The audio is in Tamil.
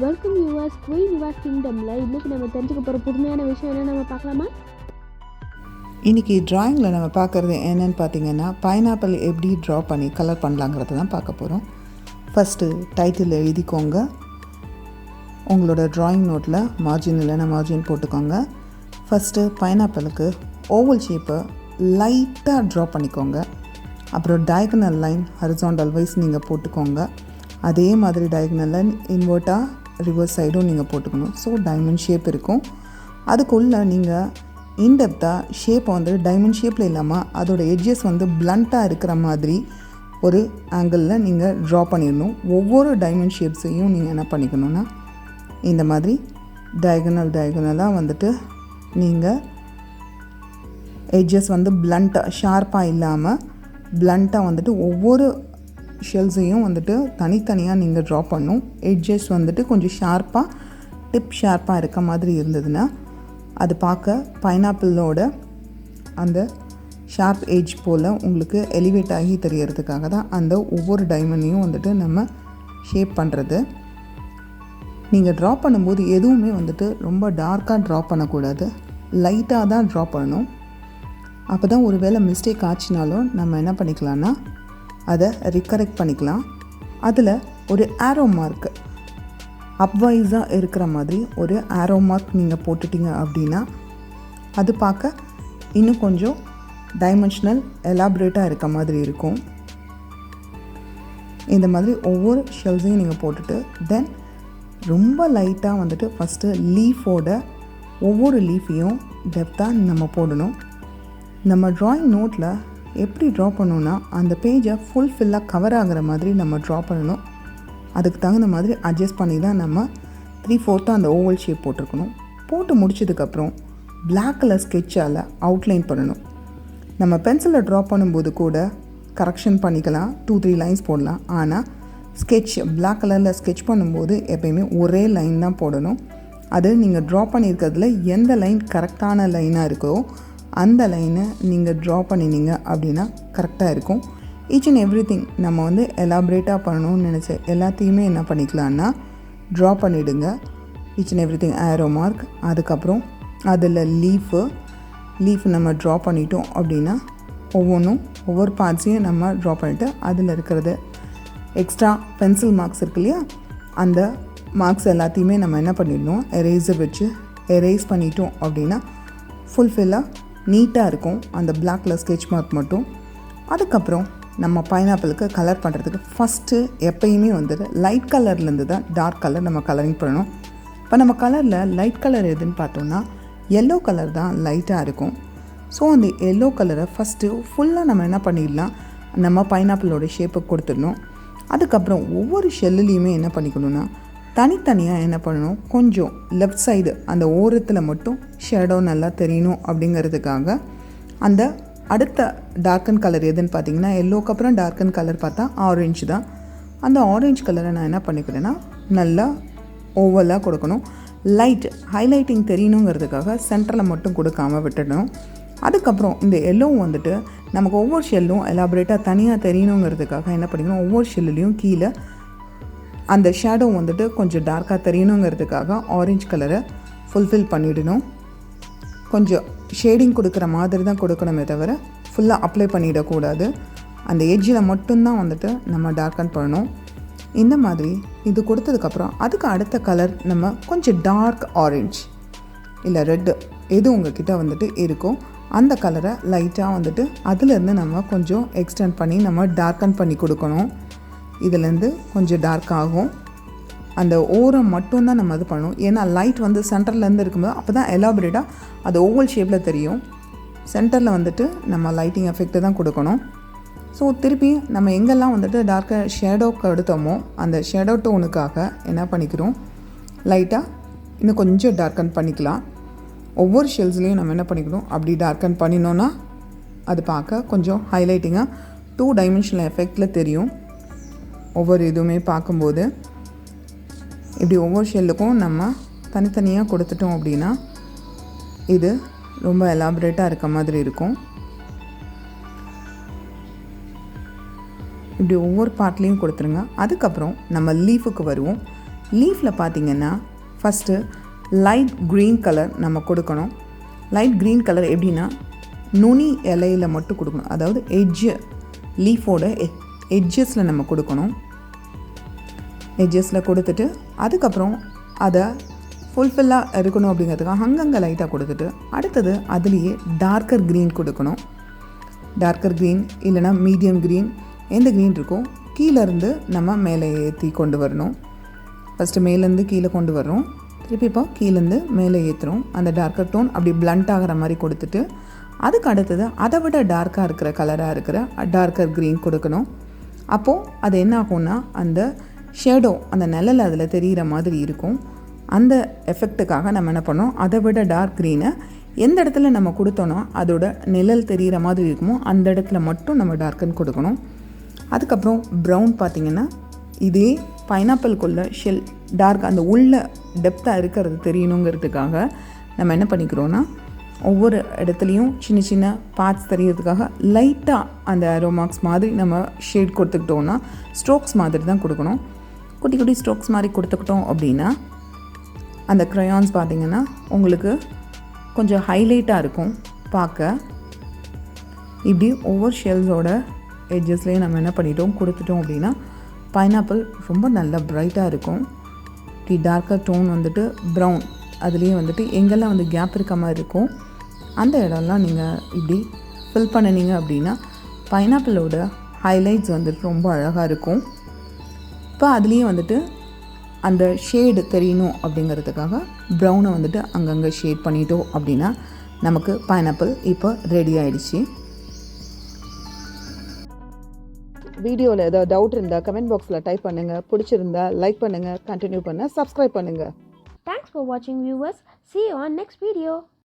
வெல்கம் யூவர்ஸ் குயின் வாஸ் கிங்டமில் இன்றைக்கி நம்ம தெரிஞ்சுக்க போகிற புதுமையான விஷயம் என்ன நம்ம பார்க்கலாமா? இன்றைக்கி ட்ராயிங்கில் நம்ம பார்க்குறது என்னென்னு பார்த்தீங்கன்னா பைனாப்பிள் எப்படி ட்ரா பண்ணி கலர் பண்ணலாங்கிறத தான் பார்க்க போகிறோம். ஃபஸ்ட்டு டைட்டில் எழுதிக்கோங்க. உங்களோட ட்ராயிங் நோட்டில் மார்ஜின் இல்லைன்னா மார்ஜின் போட்டுக்கோங்க. ஃபஸ்ட்டு பைனாப்பிளுக்கு ஓவல் ஷேப்பை லைட்டாக ட்ரா பண்ணிக்கோங்க. அப்புறம் டயகனல் லைன் ஹரிசாண்டல் வைஸ் நீங்கள் போட்டுக்கோங்க. அதே மாதிரி டயகனல் லைன் இன்வெர்ட்டாக ரிவர்ஸ் சைடும் நீங்கள் போட்டுக்கணும். ஸோ டைமண்ட் ஷேப் இருக்கும். அதுக்குள்ளே நீங்கள் இன்டெப்த்தாக ஷேப்பை வந்து டைமண்ட் ஷேப்பில் இல்லாமல் அதோட எட்ஜஸ் வந்து பிளண்ட்டாக இருக்கிற மாதிரி ஒரு ஆங்கிளில் நீங்கள் ட்ரா பண்ணிடணும். ஒவ்வொரு டைமண்ட் ஷேப்ஸையும் நீங்கள் என்ன பண்ணிக்கணுன்னா இந்த மாதிரி டயகனலாக வந்துட்டு நீங்கள் எட்ஜஸ் வந்து பிளண்ட்டாக ஷார்ப்பாக இல்லாமல் பிளண்ட்டாக வந்துட்டு ஒவ்வொரு ஷெல்ஸையும் வந்துட்டு தனித்தனியாக நீங்கள் ட்ரா பண்ணணும். எட்ஜஸ் வந்துட்டு கொஞ்சம் ஷார்ப்பாக டிப் ஷார்ப்பாக இருக்க மாதிரி இருந்ததுன்னா அது பார்க்க பைனாப்பிளோட அந்த ஷார்ப் எட்ஜ் போல் உங்களுக்கு எலிவேட் ஆகி தெரியறதுக்காக தான் அந்த ஒவ்வொரு டைமண்டையும் வந்துட்டு நம்ம ஷேப் பண்ணுறது. நீங்கள் ட்ரா பண்ணும்போது எதுவுமே வந்துட்டு ரொம்ப டார்க்காக ட்ரா பண்ணக்கூடாது, லைட்டாக தான் ட்ரா பண்ணணும். அப்போ தான் ஒரு வேளை மிஸ்டேக் ஆச்சுனாலும் நம்ம என்ன பண்ணிக்கலாம்னா அதை ரிகரெக்ட் பண்ணிக்கலாம். அதில் ஒரு ஆரோ மார்க்கு அப்வைஸாக இருக்கிற மாதிரி ஒரு ஆரோ மார்க் நீங்கள் போட்டுட்டீங்க அப்படின்னா அது பார்க்க இன்னும் கொஞ்சம் டைமென்ஷனல் எலாபரேட்டாக இருக்க மாதிரி இருக்கும். இந்த மாதிரி ஒவ்வொரு ஷெல்ஸையும் நீங்கள் போட்டுட்டு தென் ரொம்ப லைட்டாக வந்துட்டு ஃபஸ்ட்டு லீஃபோட ஒவ்வொரு லீஃபையும் டெப்த்தாக நம்ம போடணும். நம்ம ட்ராயிங் நோட்டில் எப்படி ட்ரா பண்ணணுன்னா அந்த பேஜை ஃபுல்ஃபில்லாக கவர் ஆகிற மாதிரி நம்ம ட்ரா பண்ணணும். அதுக்கு தகுந்த மாதிரி அட்ஜஸ்ட் பண்ணி தான் நம்ம 3/4 அந்த ஓவல் ஷேப் போட்டிருக்கணும். போட்டு முடிச்சதுக்கப்புறம் பிளாக் கலர் ஸ்கெட்சால் அவுட்லைன் பண்ணணும். நம்ம பென்சிலில் ட்ரா பண்ணும்போது கூட கரெக்ஷன் பண்ணிக்கலாம், 2-3 லைன்ஸ் போடலாம். ஆனால் ஸ்கெட்ச் பிளாக் கலரில் ஸ்கெட்ச் பண்ணும்போது எப்போயுமே ஒரே லைன் தான் போடணும். அது நீங்கள் ட்ரா பண்ணியிருக்கிறதுல எந்த லைன் கரெக்டான லைனாக இருக்கோ அந்த லைனை நீங்கள் ட்ரா பண்ணினீங்க அப்படின்னா கரெக்டாக இருக்கும். ஈச் அண்ட் எவ்ரி திங் நம்ம வந்து எலாபரேட்டாக பண்ணணும்னு நினச்ச எல்லாத்தையுமே என்ன பண்ணிக்கலான்னா ட்ரா பண்ணிவிடுங்க. Each and everything arrow mark, அதுக்கப்புறம் அதில் லீஃப் நம்ம ட்ரா பண்ணிட்டோம் அப்படின்னா ஒவ்வொரு பார்ட்ஸையும் நம்ம ட்ரா பண்ணிவிட்டு அதில் இருக்கிறது எக்ஸ்ட்ரா பென்சில் மார்க்ஸ் இருக்கு இல்லையா, அந்த மார்க்ஸ் எல்லாத்தையுமே நம்ம என்ன பண்ணிடணும் எரேசர் வச்சு எரேஸ் பண்ணிட்டோம் அப்படின்னா ஃபுல்ஃபில்லாக நீட்டாக இருக்கும் அந்த பிளாக் கலர் ஸ்கெட்ச் மார்க் மட்டும். அதுக்கப்புறம் நம்ம பைனாப்பிளுக்கு கலர் பண்ணுறதுக்கு ஃபஸ்ட்டு எப்பயுமே வந்துட்டு லைட் கலர்லேருந்து தான் டார்க் கலர் நம்ம கலரிங் பண்ணணும். இப்போ நம்ம கலரில் லைட் கலர் எதுன்னு பார்த்தோம்னா எல்லோ கலர் தான் லைட்டாக இருக்கும். ஸோ அந்த எல்லோ கலரை ஃபஸ்ட்டு ஃபுல்லாக நம்ம என்ன பண்ணிடலாம், நம்ம பைனாப்பிளோட ஷேப்பை கொடுத்துடணும். அதுக்கப்புறம் ஒவ்வொரு ஷெல்லுலேயுமே என்ன பண்ணிக்கணும்னா தனித்தனியாக என்ன பண்ணணும், கொஞ்சம் லெஃப்ட் சைடு அந்த ஓரத்தில் மட்டும் ஷேடோ நல்லா தெரியணும் அப்படிங்கிறதுக்காக அந்த அடுத்த டார்க்கன் கலர் எதுன்னு பார்த்தீங்கன்னா எல்லோக்கு அப்புறம் டார்க்கன் கலர் பார்த்தா ஆரஞ்சு தான். அந்த ஆரஞ்சு கலரை நான் என்ன பண்ணிக்கிறேன்னா நல்லா ஓவலாக கொடுக்கணும். லைட் ஹைலைட்டிங் தெரியணுங்கிறதுக்காக சென்டரில் மட்டும் கொடுக்காமல் விட்டுடணும். அதுக்கப்புறம் இந்த எல்லோவும் வந்துட்டு நமக்கு ஒவ்வொரு ஷெல்லும் எலாபரேட்டாக தனியாக தெரியணுங்கிறதுக்காக என்ன பண்ணிக்கணும், ஒவ்வொரு ஷெல்லுலேயும் கீழே அந்த ஷேடோ வந்துட்டு கொஞ்சம் டார்க்காக தெரியணுங்கிறதுக்காக ஆரஞ்சு கலரை ஃபுல்ஃபில் பண்ணிடணும். கொஞ்சம் ஷேடிங் கொடுக்குற மாதிரி தான் கொடுக்கணுமே தவிர ஃபுல்லாக அப்ளை பண்ணிடக்கூடாது. அந்த எட்ஜில் மட்டும்தான் வந்துட்டு நம்ம டார்க்கன் பண்ணணும். இந்த மாதிரி இது கொடுத்ததுக்கப்புறம் அதுக்கு அடுத்த கலர் நம்ம கொஞ்சம் டார்க் ஆரஞ்சு இல்லை ரெட்டு எது உங்ககிட்ட வந்துட்டு இருக்கும் அந்த கலரை லைட்டாக வந்துட்டு அதுலேருந்து நம்ம கொஞ்சம் எக்ஸ்டெண்ட் பண்ணி நம்ம டார்க்கன் பண்ணி கொடுக்கணும். இதுலேருந்து கொஞ்சம் டார்க் ஆகும். அந்த ஓரம் மட்டும்தான் நம்ம இது பண்ணணும். ஏன்னா லைட் வந்து சென்டர்லேருந்து இருக்கும்போது அப்போ தான் எலாபரேட்டாக அது ஓவல் ஷேப்பில் தெரியும். சென்டரில் வந்துட்டு நம்ம லைட்டிங் எஃபெக்ட்டு தான் கொடுக்கணும். ஸோ திருப்பி நம்ம எங்கெல்லாம் வந்துட்டு டார்க்காக ஷேடோக்கு எடுத்தோமோ அந்த ஷேடோ டோனுக்காக என்ன பண்ணிக்கிறோம், லைட்டாக இன்னும் கொஞ்சம் டார்க்கன் பண்ணிக்கலாம். ஒவ்வொரு ஷெல்ஸ்லேயும் நம்ம என்ன பண்ணிக்கணும், அப்படி டார்க்கன் பண்ணினோன்னா அது பார்க்க கொஞ்சம் ஹைலைட்டிங்காக 2 டைமென்ஷனல் எஃபெக்டில் தெரியும். ஒவ்வொரு இதுவுமே பார்க்கும்போது இப்படி ஒவ்வொரு ஷெல்லுக்கும் நம்ம தனித்தனியாக கொடுத்துட்டோம் அப்படின்னா இது ரொம்ப எலாபரேட்டாக இருக்க மாதிரி இருக்கும். இப்படி ஒவ்வொரு பார்ட்லேயும் கொடுத்துருங்க. அதுக்கப்புறம் நம்ம லீஃபுக்கு வருவோம். லீஃபில் பார்த்திங்கன்னா ஃபஸ்ட்டு லைட் க்ரீன் கலர் நம்ம கொடுக்கணும். லைட் க்ரீன் கலர் எப்படின்னா நுனி இலையில் மட்டும் கொடுக்கணும், அதாவது லீஃபோட எட்ஜஸில் நம்ம கொடுக்கணும். எட்ஜஸில் கொடுத்துட்டு அதுக்கப்புறம் அதை ஃபுல்ஃபில்லாக இருக்கணும் அப்படிங்கிறதுக்காக அங்கங்கே லைட்டாக கொடுத்துட்டு அடுத்தது அதுலேயே டார்க்கர் க்ரீன் கொடுக்கணும். டார்க்கர் க்ரீன் இல்லைனா மீடியம் க்ரீன், எந்த க்ரீன் இருக்கோ கீழேருந்து நம்ம மேலே ஏற்றி கொண்டு வரணும். ஃபஸ்ட்டு மேலேருந்து கீழே கொண்டு வர்றோம், திருப்பி இப்போ கீழேருந்து மேலே ஏற்றுறோம். அந்த டார்க்கர் டோன் அப்படி பிளண்ட் ஆகிற மாதிரி கொடுத்துட்டு அதுக்கு அடுத்தது அதை விட டார்க்காக இருக்கிற கலராக இருக்கிற டார்க்கர் க்ரீன் கொடுக்கணும். அப்போது அது என்ன ஆகும்னா அந்த ஷேடோ, அந்த நிழல் அதில் தெரிகிற மாதிரி இருக்கும். அந்த எஃபெக்ட்டுக்காக நம்ம என்ன பண்ணோம், அதை விட டார்க் க்ரீனை எந்த இடத்துல நம்ம கொடுத்தோன்னா அதோட நிழல் தெரிகிற மாதிரி இருக்குமோ அந்த இடத்துல மட்டும் நம்ம டார்க்குன்னு கொடுக்கணும். அதுக்கப்புறம் ப்ரௌன் பார்த்திங்கன்னா இதே பைனாப்பிள்குள்ளே ஷெல் டார்க் அந்த உள்ள டெப்த்தாக இருக்கிறது தெரியணுங்கிறதுக்காக நம்ம என்ன பண்ணிக்கிறோன்னா ஒவ்வொரு இடத்துலையும் சின்ன சின்ன பார்ட்ஸ் தெரியறதுக்காக லைட்டாக அந்த ஆரோ மார்க்ஸ் மாதிரி நம்ம ஷேட் கொடுத்துக்கிட்டோன்னா ஸ்ட்ரோக்ஸ் மாதிரி தான் கொடுக்கணும். குட்டி குட்டி ஸ்ட்ரோக்ஸ் மாதிரி கொடுத்துக்கிட்டோம் அப்படின்னா அந்த க்ரையான்ஸ் பார்த்திங்கன்னா உங்களுக்கு கொஞ்சம் ஹைலைட்டாக இருக்கும் பார்க்க. இப்படி ஒவ்வொரு ஷெல்ஸோட எட்ஜஸ்லேயும் நம்ம என்ன பண்ணிட்டோம் கொடுத்துட்டோம் அப்படின்னா பைனாப்பிள் ரொம்ப நல்லா ப்ரைட்டாக இருக்கும். இப்படி டார்க்கர் டோன் வந்துட்டு ப்ரௌன், அதுலேயும் வந்துட்டு எங்கெல்லாம் வந்து கேப் இருக்க மாதிரி இருக்கும் அந்த இடம்லாம் நீங்கள் இப்படி ஃபில் பண்ணினீங்க அப்படின்னா பைனாப்பிளோட ஹைலைட்ஸ் வந்துட்டு ரொம்ப அழகாக இருக்கும். இப்போ அதுலேயும் வந்துட்டு அந்த ஷேடு தெரியணும் அப்படிங்கிறதுக்காக ப்ரௌனை வந்துட்டு அங்கங்கே ஷேட் பண்ணிட்டோம் அப்படின்னா நமக்கு பைனாப்பிள் இப்போ ரெடி ஆகிடுச்சு. வீடியோவில் ஏதாவது டவுட் இருந்தால் கமெண்ட் பாக்ஸில் டைப் பண்ணுங்கள். பிடிச்சிருந்தா லைக் பண்ணுங்கள், கண்டினியூ பண்ண சப்ஸ்கிரைப் பண்ணுங்கள். Thanks for watching, viewers. See you on next video.